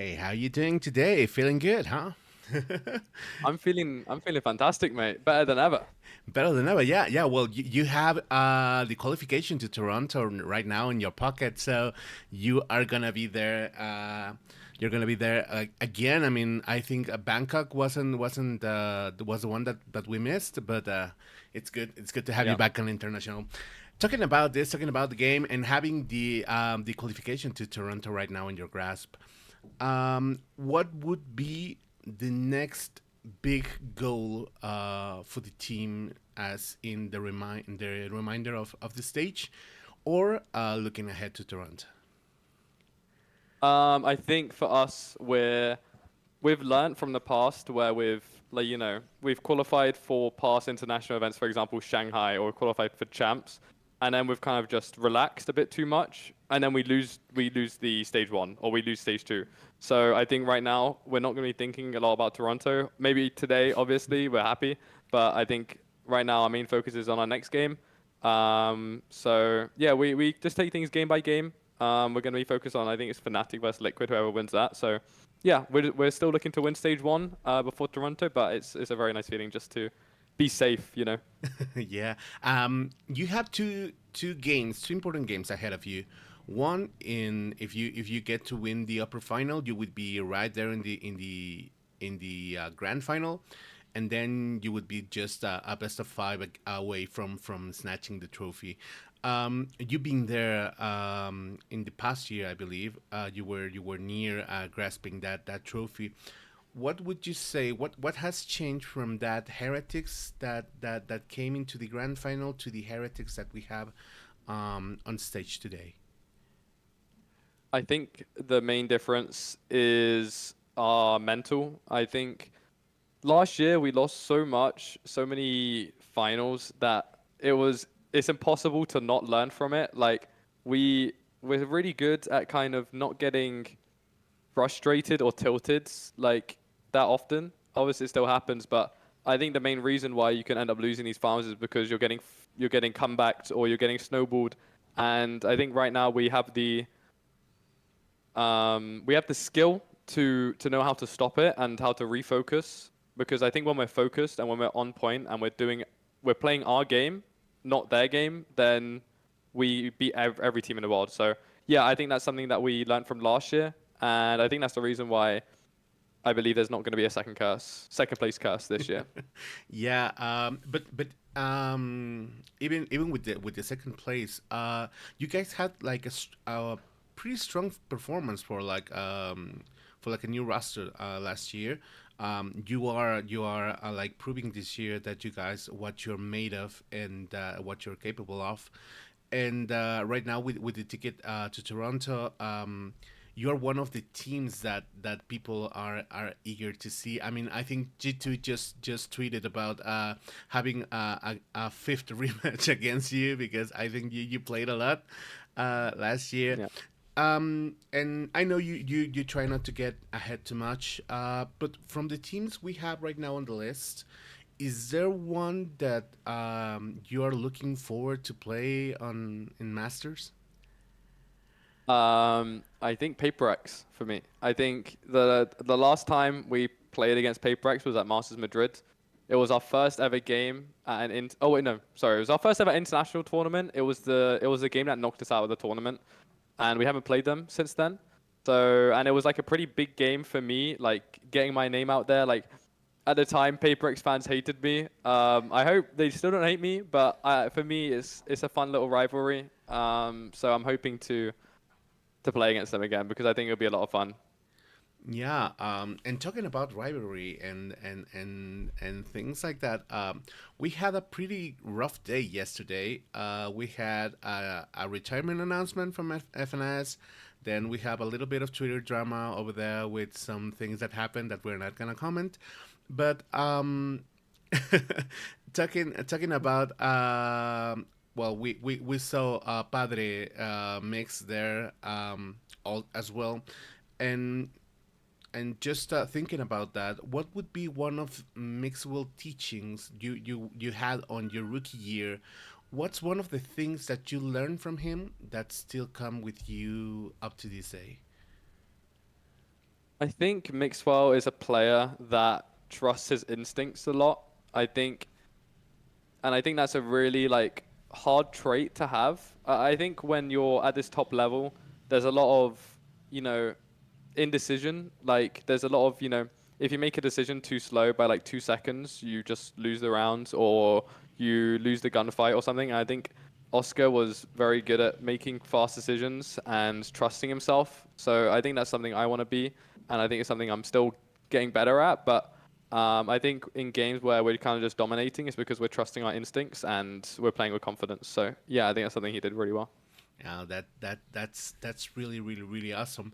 Hey, how you doing today? Feeling good, huh? I'm feeling fantastic, mate. Better than ever. Better than ever. Yeah, yeah. Well, you have the qualification to Toronto right now in your pocket, so you are gonna be there. You're gonna be there again. I mean, I think Bangkok wasn't was the one that we missed, but it's good. It's good to have you Yeah. back on international. Talking about this, talking about the game, and having the qualification to Toronto right now in your grasp. What would be the next big goal for the team, as in the reminder of the stage, or looking ahead to Toronto? I think for us, we've learned from the past where we've qualified for past international events, for example, Shanghai, or qualified for champs, and then we've kind of just relaxed a bit too much, and then we lose the stage one or we lose stage two. So I think right now we're not going to be thinking a lot about Toronto. Maybe today, obviously, we're happy, but I think right now our main focus is on our next game. So yeah, we just take things game by game. We're going to be focused on, I think it's Fnatic versus Liquid, whoever wins that. So yeah, we're still looking to win stage one before Toronto, but it's a very nice feeling just to be safe. Yeah. You have two games, two important games ahead of you. One, in if you get to win the upper final, you would be right there in the grand final, and then you would be just a best of five away from snatching the trophy. You being there in the past year, I believe, you were near grasping that trophy. What would you say? What has changed from that Heretics that came into the grand final to the Heretics that we have on stage today? I think the main difference is our mental. I think last year we lost so much, so many finals that it's impossible to not learn from it. Like we're really good at kind of not getting frustrated or tilted like that often. Obviously, it still happens, but I think the main reason why you can end up losing these finals is because you're getting comebacked or you're getting snowballed. And I think right now we have the skill to know how to stop it and how to refocus. Because I think when we're focused and when we're on point and we're playing our game, not their game, then we beat every team in the world. So yeah, I think that's something that we learned from last year, and I think that's the reason why I believe there's not going to be a second place curse this year. Yeah, but even with the second place, you guys had like a pretty strong performance for like a new roster last year. You are like proving this year that you guys what you're made of and what you're capable of. And right now with the ticket to Toronto, you're one of the teams that people are eager to see. I mean, I think G2 just tweeted about having a fifth rematch against you, because I think you played a lot last year. Yeah. And I know you try not to get ahead too much, but from the teams we have right now on the list, is there one that you are looking forward to play on in Masters? I think Paper X for me. I think the last time we played against Paper X was at Masters Madrid. It was our first ever game at oh wait, no, sorry, it was our first ever international tournament. It was the game that knocked us out of the tournament, and we haven't played them since then. So, and it was like a pretty big game for me, like getting my name out there. Like at the time, Paper X fans hated me. I hope they still don't hate me, but for me, it's a fun little rivalry. So I'm hoping to play against them again because I think it'll be a lot of fun. Yeah, and talking about rivalry and things like that, we had a pretty rough day yesterday. We had a retirement announcement from FNS. Then we have a little bit of Twitter drama over there with some things that happened that we're not gonna comment. But talking about well, we saw Padre mix there all as well, and just thinking about that, what would be one of Mixwell teachings you had on your rookie year? What's one of the things that you learned from him that still come with you up to this day? I think Mixwell is a player that trusts his instincts a lot. I think, and I think that's a really like hard trait to have. I think when you're at this top level, there's a lot of, you know, indecision. Like there's a lot of, if you make a decision too slow by like 2 seconds, you just lose the round or you lose the gunfight or something. And I think Oscar was very good at making fast decisions and trusting himself. So I think that's something I want to be, and I think it's something I'm still getting better at. But I think in games where we're kind of just dominating, it's because we're trusting our instincts and we're playing with confidence. So yeah, I think that's something he did really well. Yeah, that's really really really awesome.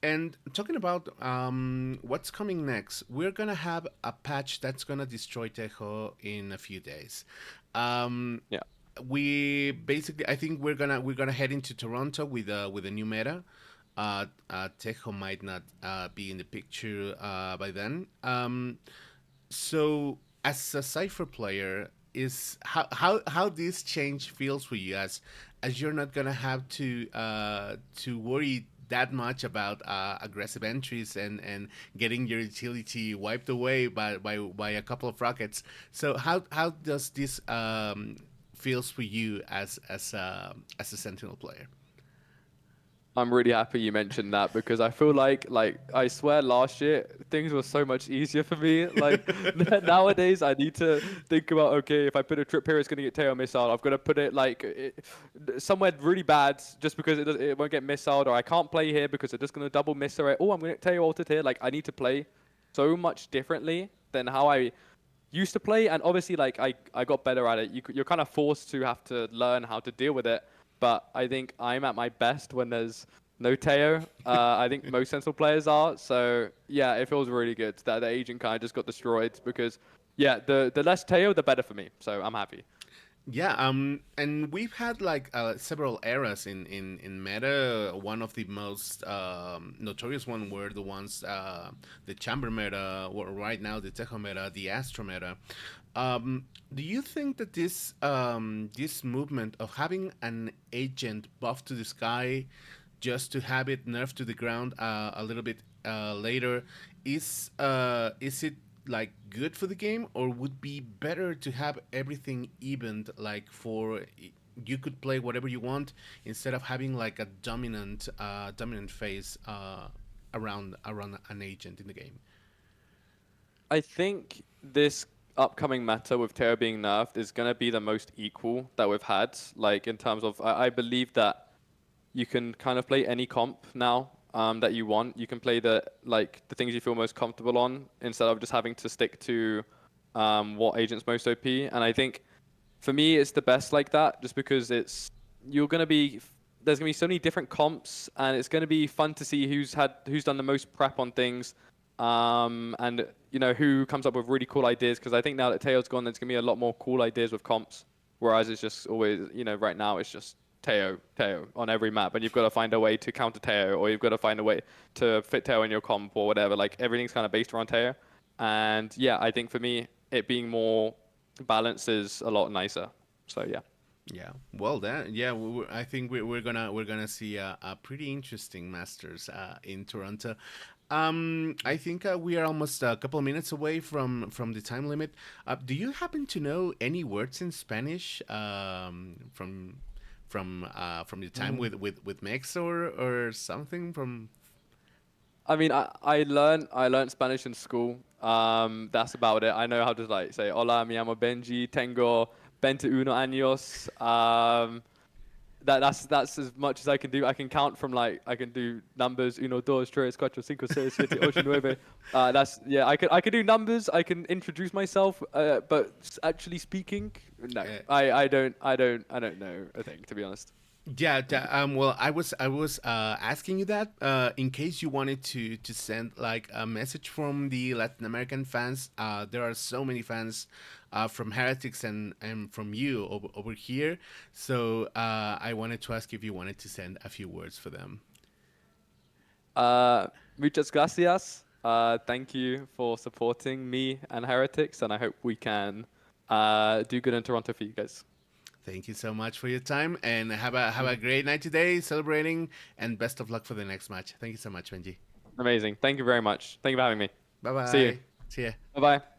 And talking about what's coming next, we're gonna have a patch that's gonna destroy Tejo in a few days. Um, Yeah. we basically, I think we're gonna head into Toronto with a new meta. Tejo might not be in the picture by then. So as a Cypher player, is how this change feels for you, as you're not gonna have to worry that much about aggressive entries and getting your utility wiped away by a couple of rockets. So how does this feels for you as a Sentinel player? I'm really happy you mentioned that because I feel like I swear last year things were so much easier for me. Like nowadays I need to think about, okay, if I put a trip here, it's gonna get tail missile. I've got to put it like somewhere really bad just because it won't get missiled, or I can't play here because it's just gonna double miss it. Oh, I'm gonna tail altered here. Like I need to play so much differently than how I used to play, and obviously like I got better at it. You're kind of forced to have to learn how to deal with it, but I think I'm at my best when there's no Teo. I think most Sentinel players are. So yeah, it feels really good that the agent kind of just got destroyed because yeah, the less Teo, the better for me. So I'm happy. Yeah, and we've had like several eras in meta. One of the most notorious one were the ones the chamber meta, or right now the Tejo meta, the Astro meta. Do you think that this movement of having an agent buff to the sky, just to have it nerfed to the ground a little bit later, is it like good for the game, or would be better to have everything evened, like for you could play whatever you want instead of having like a dominant phase around an agent in the game? I think this upcoming meta with Teo being nerfed is going to be the most equal that we've had. Like in terms of, I believe that you can kind of play any comp now that you want. You can play the things you feel most comfortable on instead of just having to stick to what agent's most OP. And I think for me, it's the best like that, just because you're gonna be there's gonna be so many different comps, and it's gonna be fun to see who's done the most prep on things, and who comes up with really cool ideas. Because I think now that Teo's gone, there's gonna be a lot more cool ideas with comps. Whereas it's just always, right now it's just Teo on every map, and you've got to find a way to counter Teo, or you've got to find a way to fit Teo in your comp or whatever. Like everything's kind of based around Teo, and yeah, I think for me, it being more balanced is a lot nicer. So yeah. Yeah, well, that yeah, I think we're gonna see a pretty interesting Masters in Toronto. I think we are almost a couple of minutes away from the time limit. Do you happen to know any words in Spanish from your time with Mex or something from? I mean, I learned Spanish in school. That's about it. I know how to like say hola, me llamo Benji, tengo 21 años. That's as much as I can do. I can count from like I can do numbers uno, dos, tres, cuatro, cinco, seis, siete, ocho, nueve. That's yeah. I could do numbers. I can introduce myself. But actually speaking, no. Uh, I don't know a thing, to be honest. Yeah, well, I was asking you that in case you wanted to send like a message from the Latin American fans. There are so many fans from Heretics and from you over here. So I wanted to ask if you wanted to send a few words for them. Muchas gracias. Thank you for supporting me and Heretics, and I hope we can do good in Toronto for you guys. Thank you so much for your time, and have a great night today, celebrating, and best of luck for the next match. Thank you so much, Benji. Amazing. Thank you very much. Thank you for having me. Bye See you. bye. See ya. Bye bye.